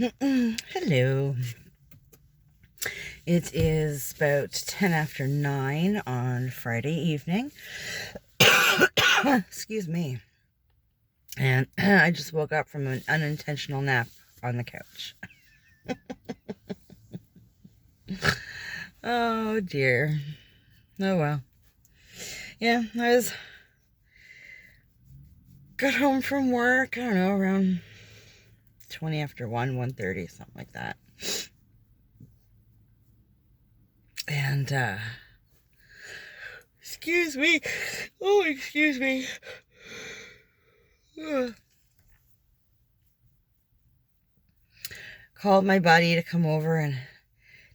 Hello. It is about 10 after 9 on Friday evening. Excuse me. And I just woke up from an unintentional nap on the couch. Oh dear. Oh well. Yeah, got home from work, I don't know, around 20 after 1:30, something like that. And excuse me. Oh, excuse me. Called my buddy to come over and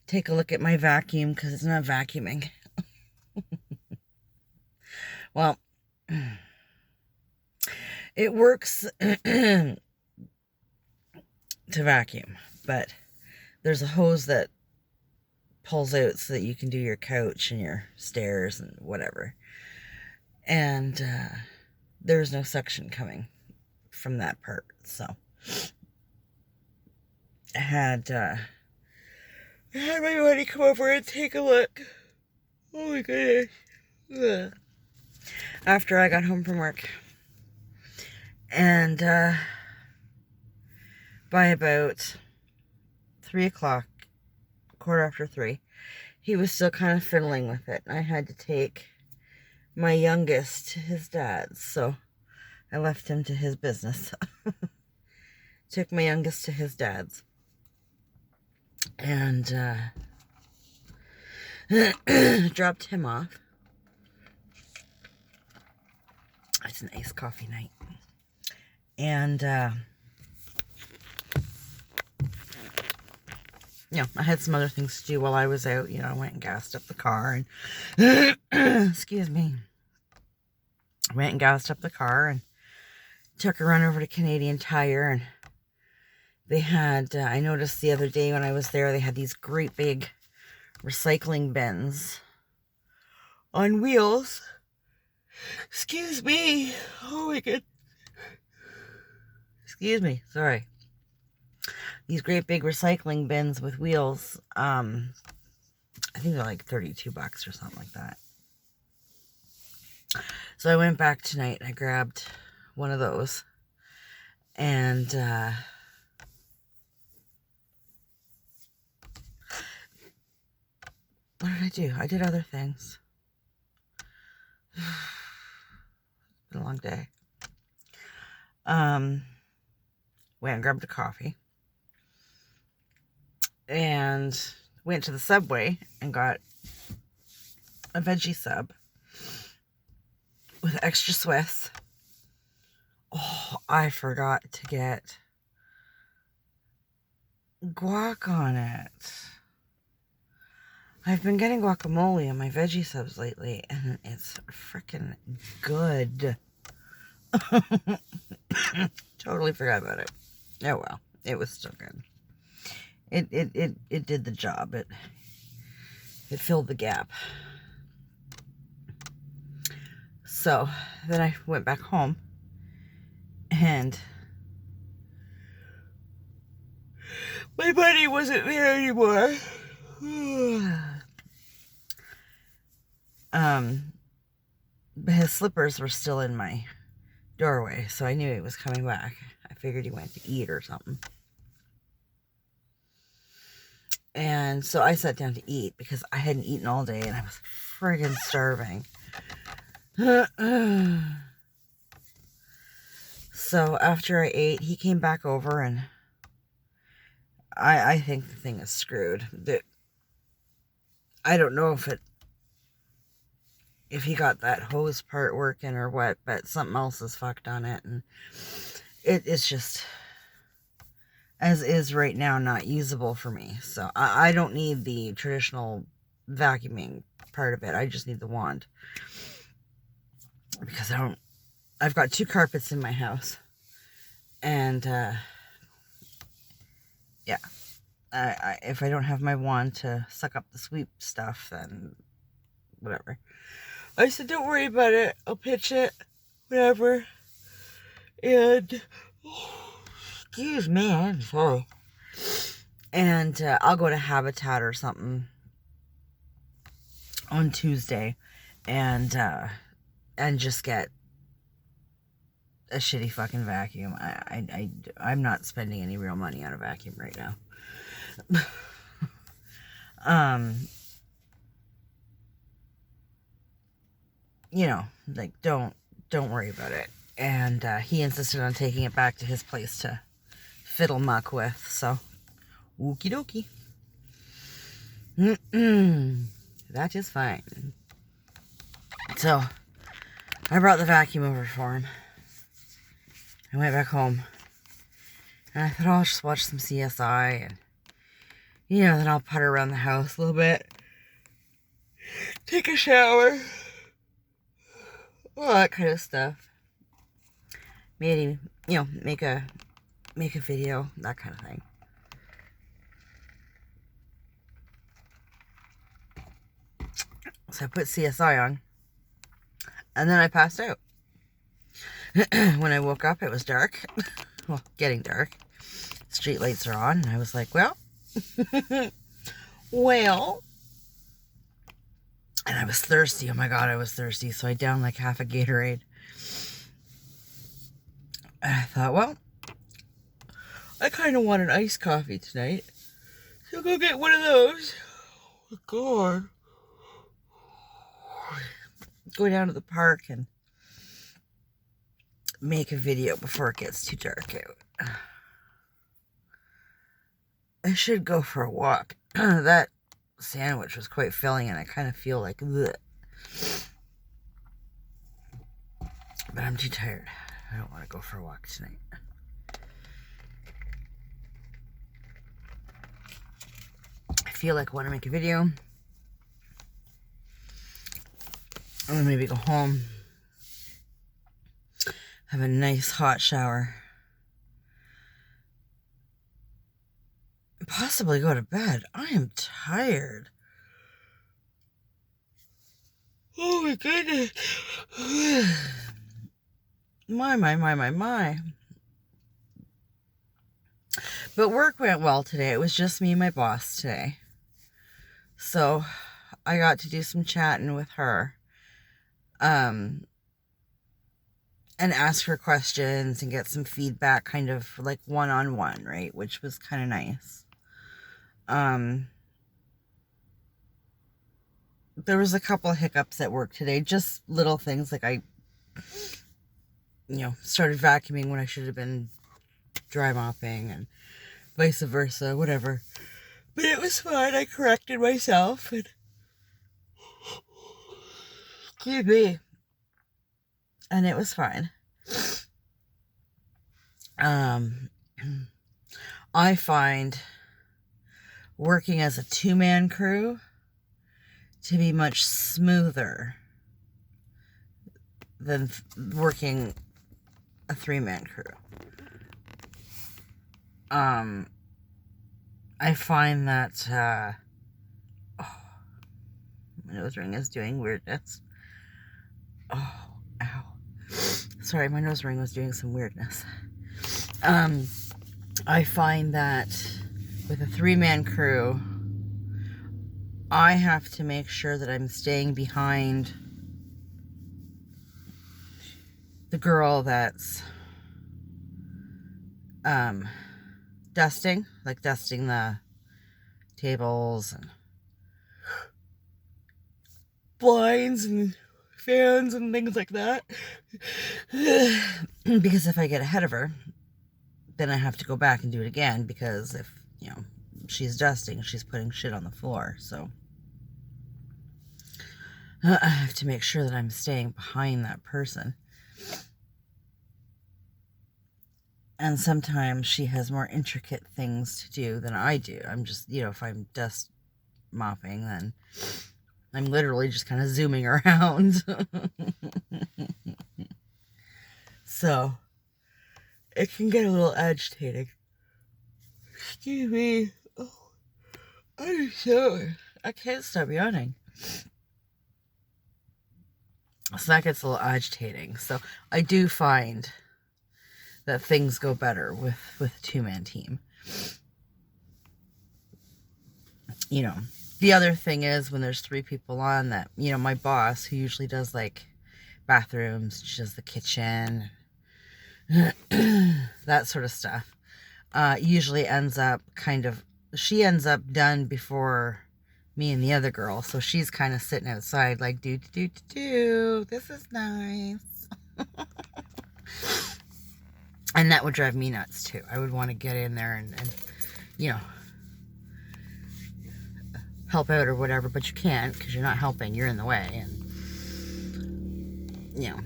take a look at my vacuum because it's not vacuuming. Well, it works to vacuum, but there's a hose that pulls out so that you can do your couch and your stairs and whatever. And there's no suction coming from that part, so I had my buddy come over and take a look. Oh my goodness. Ugh. After I got home from work. And by about 3 o'clock, quarter after 3, he was still kind of fiddling with it. I had to take my youngest to his dad's, so I left him to his business. Took my youngest to his dad's. And dropped him off. It's an iced coffee night. And I had some other things to do while I was out. I went and gassed up the car and excuse me. I went and gassed up the car and took a run over to Canadian Tire, and they had, I noticed the other day when I was there, they had these great big recycling bins on wheels. Excuse me. Oh my god. Excuse me. Sorry. These great big recycling bins with wheels. I think they're like $32 or something like that. So I went back tonight and I grabbed one of those. And what did I do? I did other things. It's been a long day. Went and grabbed a coffee. And went to the Subway and got a veggie sub with extra Swiss. Oh, I forgot to get guac on it. I've been getting guacamole on my veggie subs lately, and it's freaking good. Totally forgot about it. Oh well, it was still good. It did the job. It filled the gap. So then I went back home and my buddy wasn't there anymore. But his slippers were still in my doorway, so I knew he was coming back. I figured he went to eat or something. And so I sat down to eat because I hadn't eaten all day and I was friggin' starving. So after I ate, he came back over and I think the thing is screwed. I don't know if he got that hose part working or what, but something else is fucked on it, and it's just, as is right now, not usable for me. So I don't need the traditional vacuuming part of it. I just need the wand. Because I've got 2 carpets in my house. And, yeah. If I don't have my wand to suck up the sweep stuff, then whatever. I said, don't worry about it. I'll pitch it. Whatever. And, excuse me, I'm sorry. And I'll go to Habitat or something on Tuesday and just get a shitty fucking vacuum. I'm not spending any real money on a vacuum right now. You know, like, don't worry about it. And he insisted on taking it back to his place to fiddle muck with, so okie dokie. That is fine. So I brought the vacuum over for him. I went back home and I thought, oh, I'll just watch some CSI and, you know, then I'll putter around the house a little bit, take a shower, all that kind of stuff. Maybe, you know, make a video, that kind of thing. So I put CSI on, and then I passed out. When I woke up, it was dark. Well, getting dark. Street lights are on, and I was like, well, well. And I was thirsty. Oh my God, I was thirsty. So I downed like half a Gatorade. And I thought, well, I kind of want an iced coffee tonight. So I'll go get one of those. Oh, God. Go down to the park and make a video before it gets too dark out. I should go for a walk. That sandwich was quite filling and I kind of feel like bleh. But I'm too tired. I don't want to go for a walk tonight. I feel like I want to make a video. I'm gonna maybe go home, have a nice hot shower, and possibly go to bed. I am tired. Oh my goodness. My. But work went well today. It was just me and my boss today. So I got to do some chatting with her. And ask her questions and get some feedback, kind of like one-on-one, right? Which was kind of nice. There was a couple of hiccups at work today, just little things like I, you know, started vacuuming when I should have been dry mopping and vice versa, whatever. But it was fine. I corrected myself and excuse me. And it was fine. I find working as a two-man crew to be much smoother than working a three-man crew. I find that my nose ring is doing weirdness. Oh, ow. Sorry, my nose ring was doing some weirdness. I find that with a three-man crew, I have to make sure that I'm staying behind the girl that's dusting the tables and blinds and fans and things like that. Because if I get ahead of her, then I have to go back and do it again, because if, you know, she's dusting, she's putting shit on the floor. So I have to make sure that I'm staying behind that person. And sometimes she has more intricate things to do than I do. I'm just, you know, if I'm dust mopping, then I'm literally just kind of zooming around. So it can get a little agitating. Excuse me. Oh, I'm sorry. I can't stop yawning. So that gets a little agitating. So I do find that things go better with a two-man team. you know, the other thing is when there's 3 people on that, you know, my boss, who usually does like bathrooms, she does the kitchen, that sort of stuff, usually ends up she ends up done before me and the other girl. So she's kind of sitting outside like, this is nice. And that would drive me nuts too. I would want to get in there and you know, help out or whatever, but you can't because you're not helping. You're in the way. And, you know,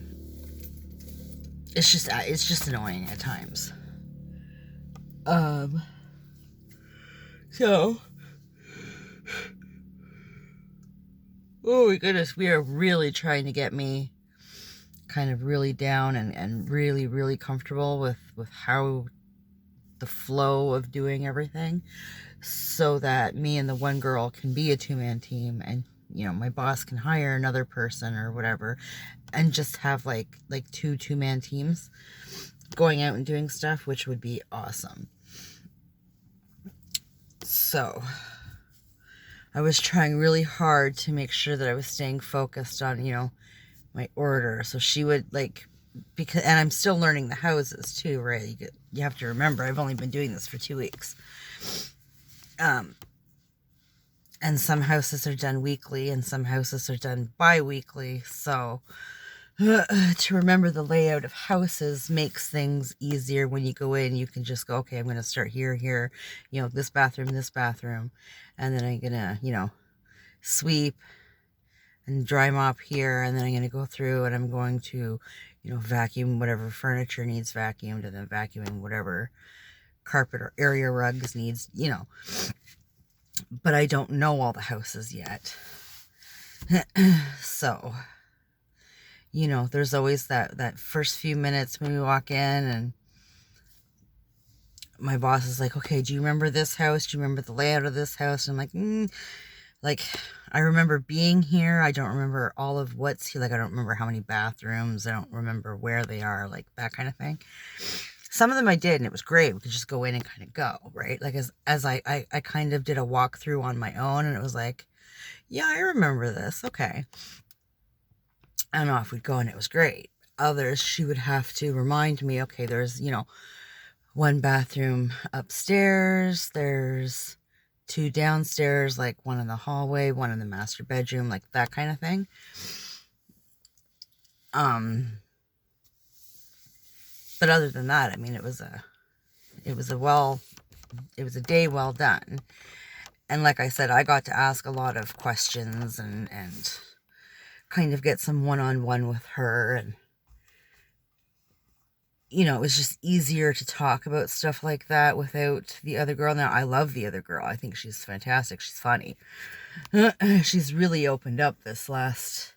it's just annoying at times. So, oh my goodness, we are really trying to get me kind of really down and really, really comfortable with how the flow of doing everything, so that me and the one girl can be a 2-man team, and, you know, my boss can hire another person or whatever, and just have like 2-man teams going out and doing stuff, which would be awesome. So I was trying really hard to make sure that I was staying focused on, you know, my order. So she would like, because, and I'm still learning the houses too, right? You have to remember, I've only been doing this for 2 weeks. And some houses are done weekly and some houses are done bi-weekly. So to remember the layout of houses makes things easier. When you go in, you can just go, okay, I'm going to start here, you know, this bathroom, and then I'm going to, you know, sweep and dry mop here, and then I'm going to go through and I'm going to, you know, vacuum whatever furniture needs vacuumed, and then vacuuming whatever carpet or area rugs needs, you know. But I don't know all the houses yet. So, you know, there's always that first few minutes when we walk in and my boss is like, okay, do you remember this house? Do you remember the layout of this house? And I'm like, like, I remember being here. I don't remember all of what's here. Like, I don't remember how many bathrooms. I don't remember where they are, like that kind of thing. Some of them I did, and it was great. We could just go in and kind of go, right? Like, as I kind of did a walkthrough on my own, and it was like, yeah, I remember this. Okay. And off we'd go, and it was great. Others, she would have to remind me, okay, there's, you know, 1 bathroom upstairs, there's 2 downstairs, like 1 in the hallway, 1 in the master bedroom, like that kind of thing. But other than that, I mean, it was a day well done. And like I said, I got to ask a lot of questions and kind of get some one-on-one with her, and, you know, it was just easier to talk about stuff like that without the other girl. Now, I love the other girl. I think she's fantastic. She's funny. She's really opened up this last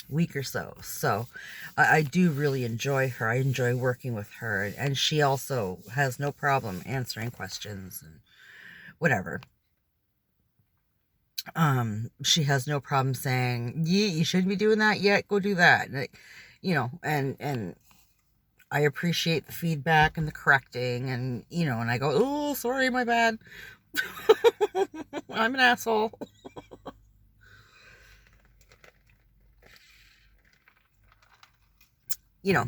week or so. So I do really enjoy her. I enjoy working with her. And she also has no problem answering questions and whatever. She has no problem saying, yeah, you shouldn't be doing that yet. Go do that. And, you know, and I appreciate the feedback and the correcting, and, you know, and I go, oh, sorry, my bad. I'm an asshole. You know,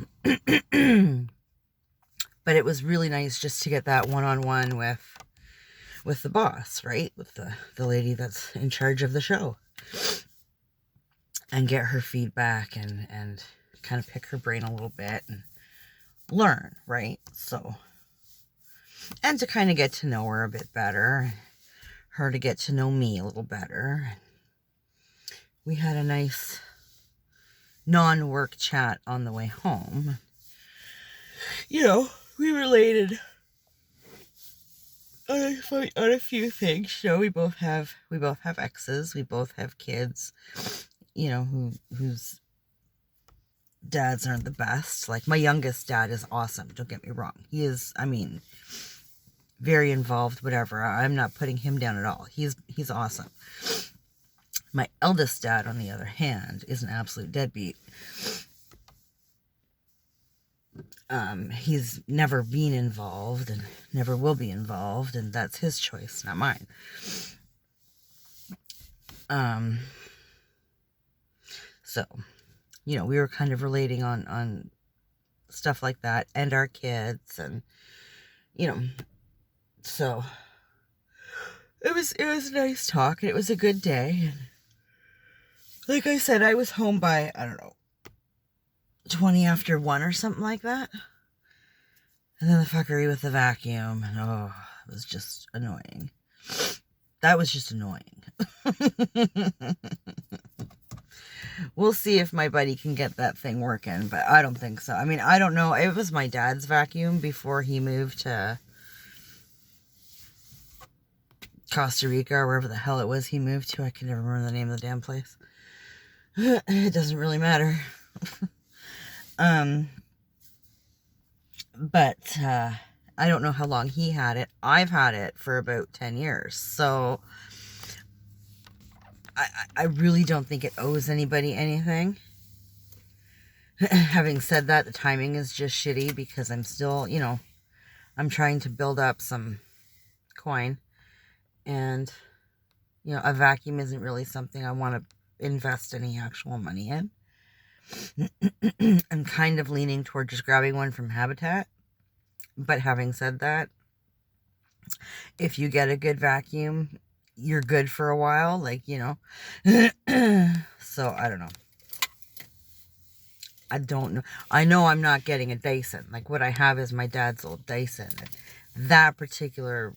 but it was really nice just to get that one-on-one with the boss, right? With the lady that's in charge of the show, and get her feedback and kind of pick her brain a little bit and learn, right? So, and to kind of get to know her a bit better, her to get to know me a little better. We had a nice non-work chat on the way home. You know, we related on a few things. You know, we both have exes, we both have kids, you know, whose dads aren't the best. Like, my youngest dad is awesome, don't get me wrong. He is, I mean, very involved, whatever. I'm not putting him down at all. He's awesome. My eldest dad, on the other hand, is an absolute deadbeat. He's never been involved and never will be involved, and that's his choice, not mine. So, you know, we were kind of relating on stuff like that, and our kids, and, you know, so it was a nice talk, and it was a good day. And like I said, I was home by, I don't know, 20 after 1 or something like that. And then the fuckery with the vacuum, and oh, it was just annoying. That was just annoying. We'll see if my buddy can get that thing working, but I don't think so. I mean, I don't know. It was my dad's vacuum before he moved to Costa Rica or wherever the hell it was he moved to. I can never remember the name of the damn place. It doesn't really matter. But I don't know how long he had it. I've had it for about 10 years. So I really don't think it owes anybody anything. Having said that, the timing is just shitty because I'm still, you know, I'm trying to build up some coin. And, you know, a vacuum isn't really something I want to invest any actual money in. I'm kind of leaning toward just grabbing one from Habitat. But having said that, if you get a good vacuum, you're good for a while, like, you know. So, I don't know. I don't know. I know I'm not getting a Dyson. Like, what I have is my dad's old Dyson. That particular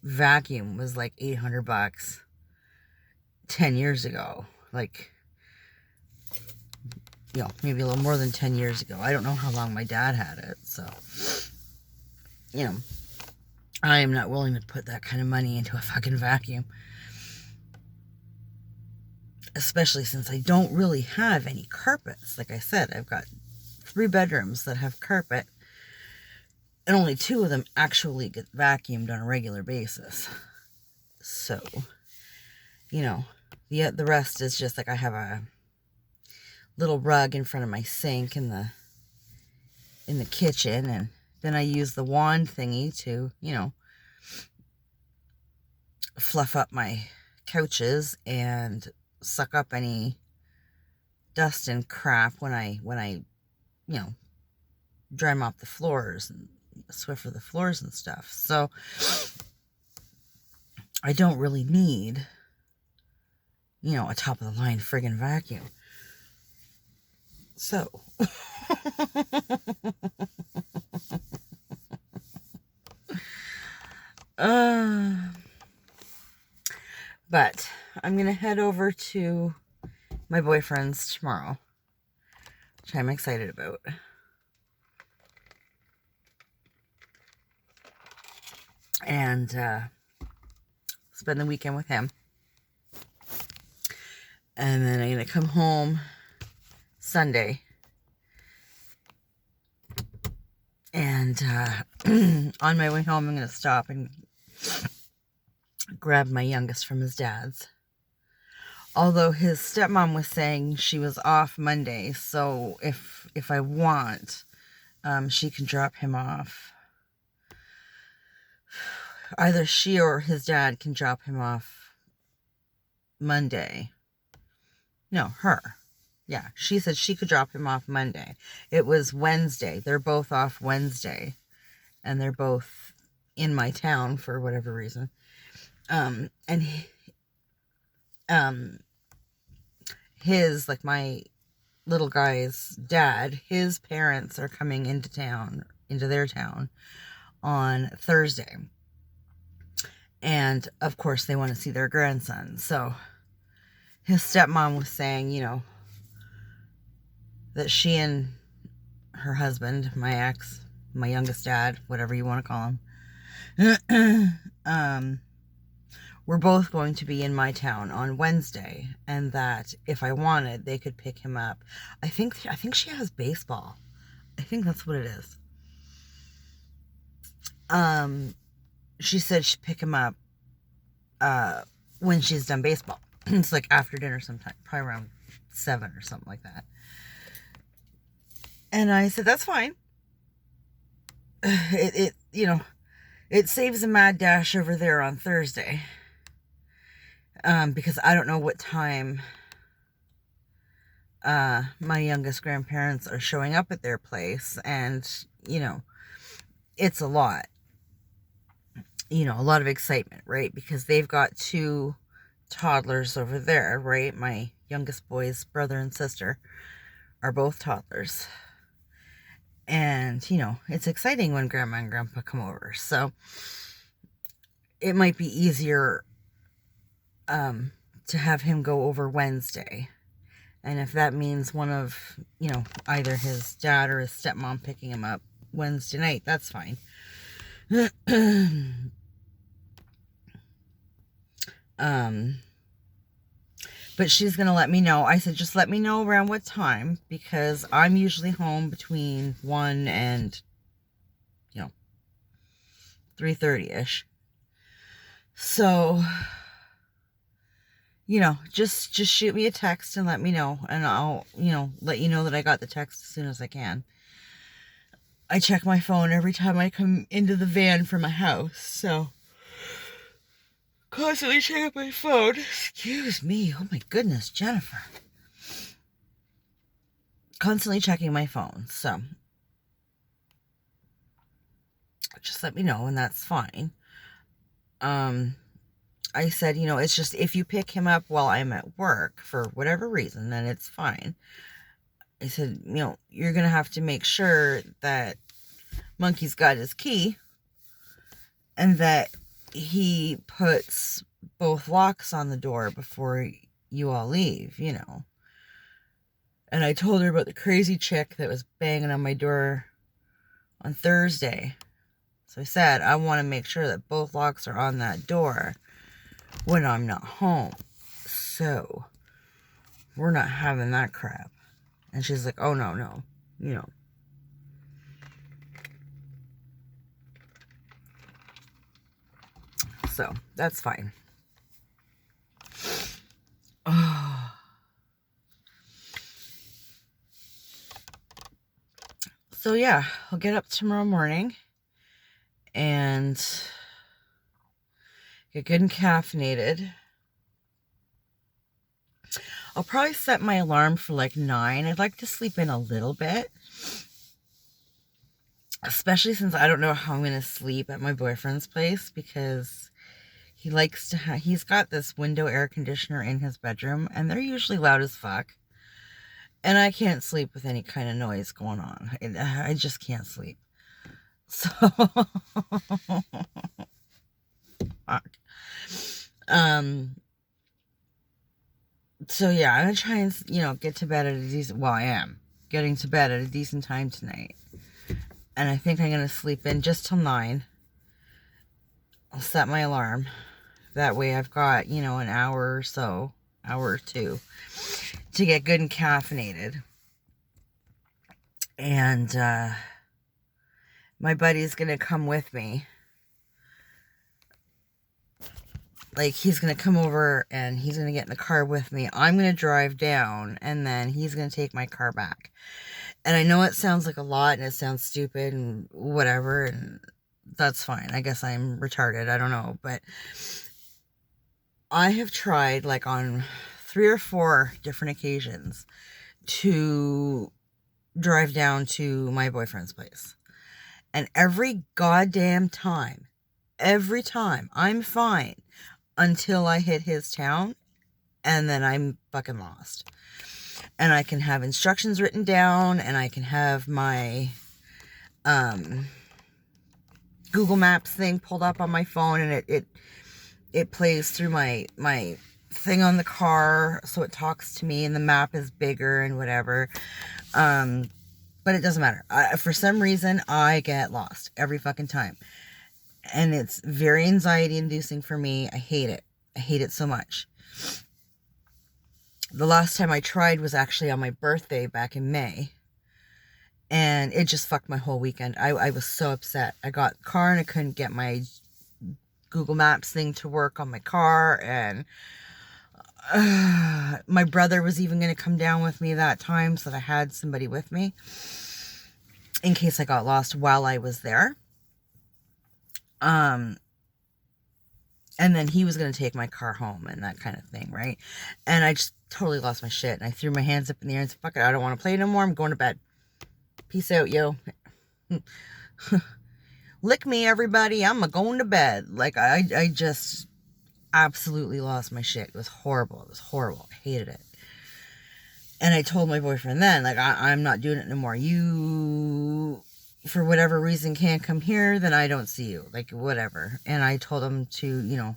vacuum was like $800 10 years ago. Like, you know, maybe a little more than 10 years ago. I don't know how long my dad had it, so, you know, I am not willing to put that kind of money into a fucking vacuum. Especially since I don't really have any carpets. Like I said, I've got 3 bedrooms that have carpet, and only 2 of them actually get vacuumed on a regular basis. So, you know, the rest is just like I have a little rug in front of my sink in the kitchen, and then I use the wand thingy to, you know, fluff up my couches and suck up any dust and crap when I you know, dry mop the floors and Swiffer the floors and stuff. So I don't really need, you know, a top of the line friggin' vacuum. So but I'm gonna head over to my boyfriend's tomorrow, which I'm excited about. And spend the weekend with him. And then I'm gonna come home Sunday. And on my way home, I'm gonna stop and grab my youngest from his dad's. Although his stepmom was saying she was off Monday, so if I want, she can drop him off. Either she or his dad can drop him off Monday. No, her. Yeah, she said she could drop him off Monday. It was Wednesday. They're both off Wednesday. And they're both in my town for whatever reason. And his, like my little guy's dad, his parents are coming into their town on Thursday. And of course they want to see their grandson. So his stepmom was saying, you know, that she and her husband, my ex, my youngest dad, whatever you want to call him, we're both going to be in my town on Wednesday, and that if I wanted, they could pick him up. I think she has baseball. I think that's what it is. She said she'd pick him up when she's done baseball. It's like after dinner sometime, probably around 7 or something like that. And I said, that's fine. it saves a mad dash over there on Thursday. Because I don't know what time my youngest grandparents are showing up at their place, and it's a lot. A lot of excitement, right? Because they've got 2 toddlers over there, right? My youngest boy's brother and sister are both toddlers. And, it's exciting when Grandma and Grandpa come over. So it might be easier to have him go over Wednesday. And if that means one of, either his dad or his stepmom picking him up Wednesday night, that's fine. But she's going to let me know. I said, just let me know around what time, because I'm usually home between 1 and, 3:30-ish. So, just shoot me a text and let me know, and I'll, let you know that I got the text as soon as I can. I check my phone every time I come into the van from my house, so constantly check my phone. Excuse me. Oh my goodness, Jennifer. Constantly checking my phone, so just let me know, and that's fine. I said, it's just if you pick him up while I'm at work for whatever reason, then it's fine. I said, you're going to have to make sure that Monkey's got his key and that he puts both locks on the door before you all leave, And I told her about the crazy chick that was banging on my door on Thursday. So I said, I want to make sure that both locks are on that door when I'm not home. So we're not having that crap. And she's like, oh, no. So that's fine. Oh. So yeah, I'll get up tomorrow morning and get good and caffeinated. I'll probably set my alarm for like 9. I'd like to sleep in a little bit, especially since I don't know how I'm going to sleep at my boyfriend's place, because he likes to he's got this window air conditioner in his bedroom, and they're usually loud as fuck. And I can't sleep with any kind of noise going on. I just can't sleep. So, fuck. So yeah, I'm gonna try and, get to bed at a decent, I am getting to bed at a decent time tonight. And I think I'm gonna sleep in just till 9. I'll set my alarm. That way I've got, an hour or so, hour or 2 to get good and caffeinated. And my buddy's gonna come with me. Like, he's gonna come over and he's gonna get in the car with me. I'm gonna drive down, and then he's gonna take my car back. And I know it sounds like a lot, and it sounds stupid and whatever, and that's fine. I guess I'm retarded. I don't know. But I have tried, like, on 3 or 4 different occasions to drive down to my boyfriend's place. And every goddamn time, I'm fine until I hit his town, and then I'm fucking lost. And I can have instructions written down, and I can have my Google Maps thing pulled up on my phone, and it plays through my thing on the car, so it talks to me, and the map is bigger and whatever. But it doesn't matter. For some reason, I get lost every fucking time. And it's very anxiety inducing for me. I hate it. I hate it so much. The last time I tried was actually on my birthday back in May. And it just fucked my whole weekend. I was so upset. I got the car and I couldn't get my Google Maps thing to work on my car. And my brother was even going to come down with me that time, so that I had somebody with me. in case I got lost while I was there. And then he was going to take my car home and that kind of thing, right? And I just totally lost my shit. And I threw my hands up in the air and said, fuck it, I don't want to play no more. I'm going to bed. Peace out, yo. Lick me, everybody. I'm going to bed. Like, I just absolutely lost my shit. It was horrible. It was horrible. I hated it. And I told my boyfriend then, like, I'm not doing it no more. You, for whatever reason, can't come here, then I don't see you. Like, whatever. And I told him to, you know,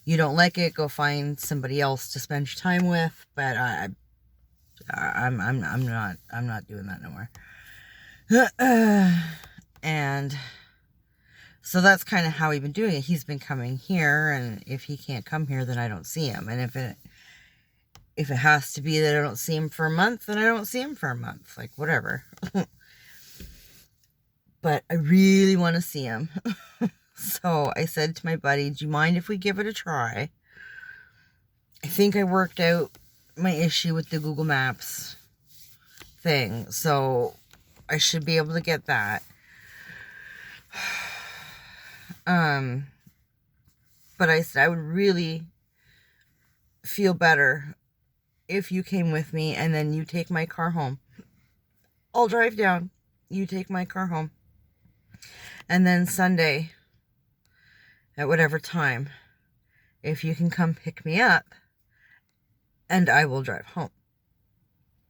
you don't like it, go find somebody else to spend your time with. But I'm not doing that no more. And so that's kind of how we've been doing it. He's been coming here, and if he can't come here, then I don't see him. And if it has to be that I don't see him for a month, then I don't see him for a month. Like, whatever. But I really want to see him. So I said to my buddy, do you mind if we give it a try? I think I worked out my issue with the Google Maps thing. So I should be able to get that. But I said I would really feel better if you came with me and then you take my car home. I'll drive down. You take my car home. And then Sunday, at whatever time, if you can come pick me up, and I will drive home.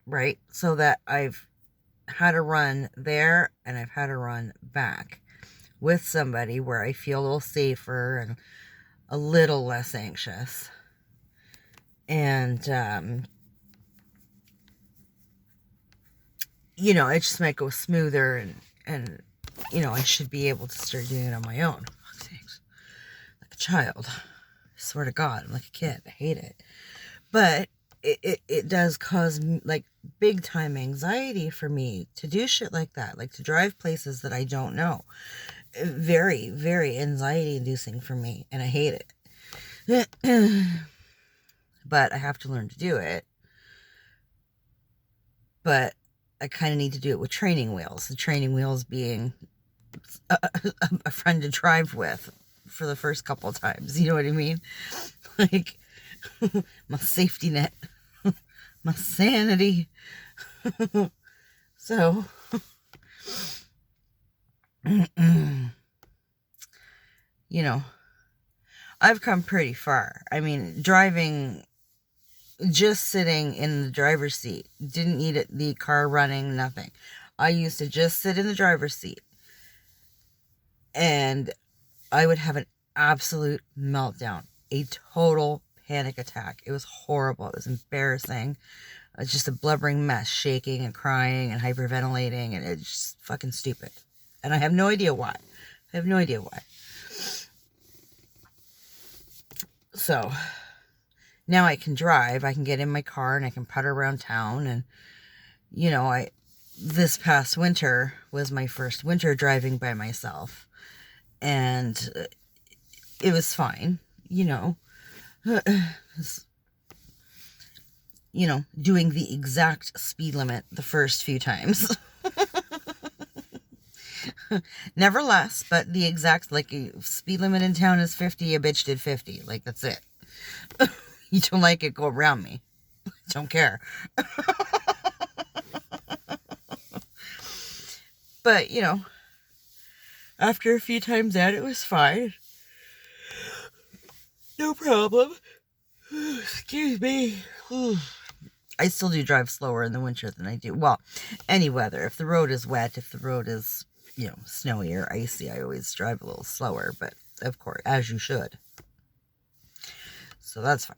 Right? So that I've had a run there and I've had a run back with somebody where I feel a little safer and a little less anxious. And, you know, it just might go smoother and, you know, I should be able to start doing it on my own. Fuck's sakes. Like a child. I swear to God, I'm like a kid. I hate it. But it does cause, like, big time anxiety for me to do shit like that. Like, to drive places that I don't know. Very, very anxiety inducing for me. And I hate it. But I have to learn to do it. But I kind of need to do it with training wheels. The training wheels being a friend to drive with for the first couple of times. You know what I mean? Like, my safety net. My sanity. So, you know, I've come pretty far. I mean, driving, just sitting in the driver's seat, didn't need the car running, nothing. I used to just sit in the driver's seat and I would have an absolute meltdown, a total panic attack. It was horrible. It was embarrassing. It was just a blubbering mess, shaking and crying and hyperventilating, and it's just fucking stupid. And I have no idea why. I have no idea why. So now I can drive. I can get in my car and I can putter around town. And, you know, this past winter was my first winter driving by myself. And it was fine, you know. You know, doing the exact speed limit the first few times. Never less, but the exact, like, speed limit in town is 50, a bitch did 50. Like, that's it. You don't like it, go around me. Don't care. But, you know, after a few times out, it was fine. No problem. Excuse me. I still do drive slower in the winter than I do. Well, any weather. If the road is wet, if the road is, you know, snowy or icy, I always drive a little slower. But, of course, as you should. So that's fine.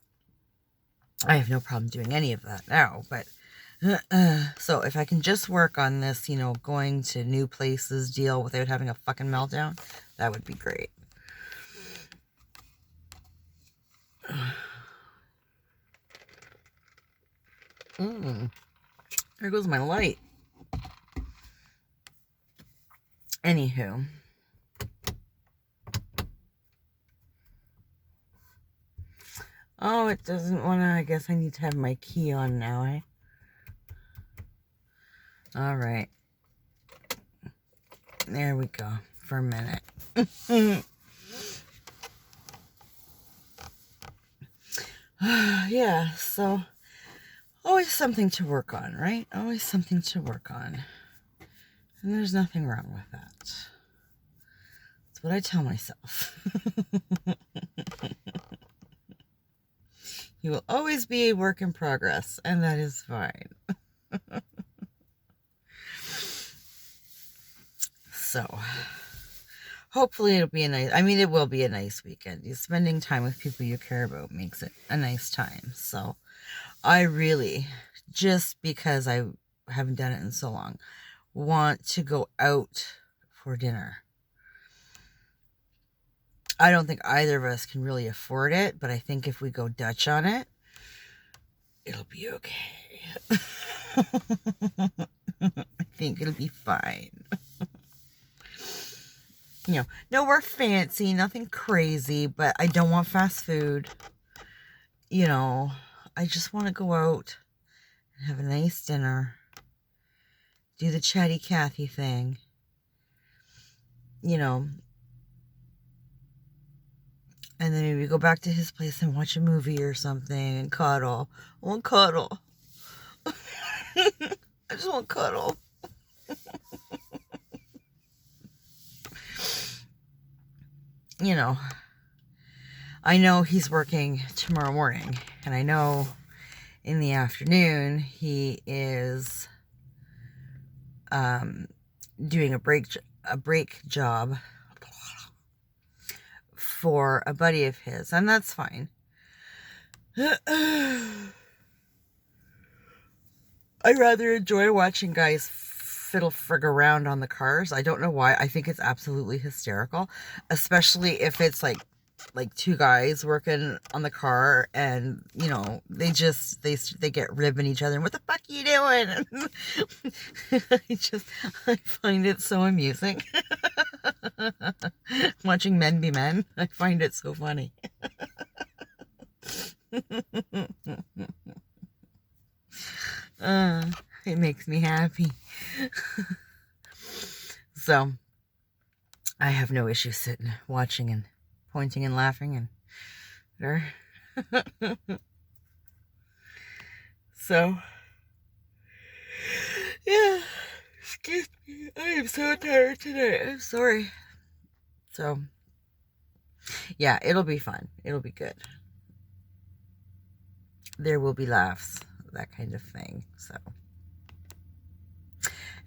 I have no problem doing any of that now. But, so if I can just work on this, you know, going to new places deal without having a fucking meltdown, that would be great. There goes my light. Anywho. Oh, it doesn't want to. I guess I need to have my key on now, eh? Alright. There we go. For a minute. Yeah, so always something to work on, right? Always something to work on. And there's nothing wrong with that. That's what I tell myself. You will always be a work in progress, and that is fine. So, hopefully it'll be it will be a nice weekend. You spending time with people you care about makes it a nice time. So, I really, just because I haven't done it in so long, want to go out for dinner. I don't think either of us can really afford it, but I think if we go Dutch on it, it'll be okay. I think it'll be fine. You know, nowhere fancy, nothing crazy, but I don't want fast food. You know, I just want to go out and have a nice dinner. Do the chatty Cathy thing. You know, and then maybe go back to his place and watch a movie or something and cuddle. I want cuddle. I just want cuddle. You know, I know he's working tomorrow morning, and I know in the afternoon he is doing a break job for a buddy of his, and that's fine. I rather enjoy watching guys fiddle frig around on the cars. I don't know why. I think it's absolutely hysterical, especially if it's like two guys working on the car, and you know they get ribbing each other. And what the fuck are you doing? I find it so amusing. Watching men be men, I find it so funny. It makes me happy. So I have no issue sitting, watching, and pointing and laughing and whatever. So yeah, excuse me. I am so tired today. I'm sorry. So yeah, it'll be fun. It'll be good. There will be laughs, that kind of thing. So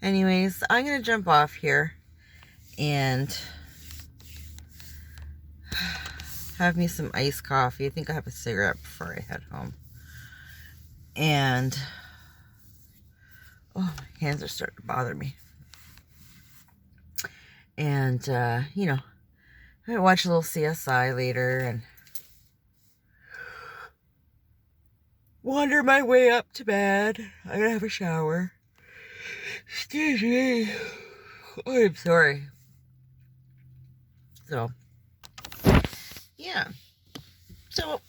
anyways, I'm going to jump off here and have me some iced coffee. I think I have a cigarette before I head home. And oh, my hands are starting to bother me. And, you know, I might watch a little CSI later and wander my way up to bed. I gotta have a shower. Excuse me. Oh, I'm sorry. So, yeah. So,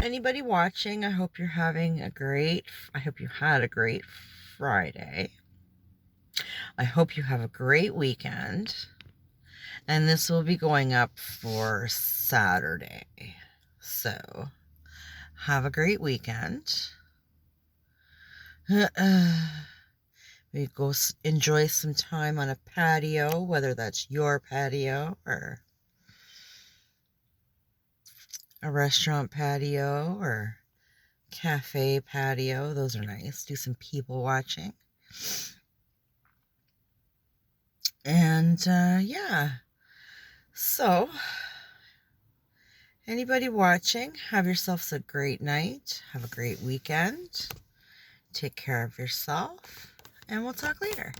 anybody watching, I hope you had a great Friday. I hope you have a great weekend. And this will be going up for Saturday. So, have a great weekend. We go enjoy some time on a patio, whether that's your patio or a restaurant patio or cafe patio. Those are nice. Do some people watching. And, yeah. So, anybody watching, have yourselves a great night. Have a great weekend. Take care of yourself. And we'll talk later.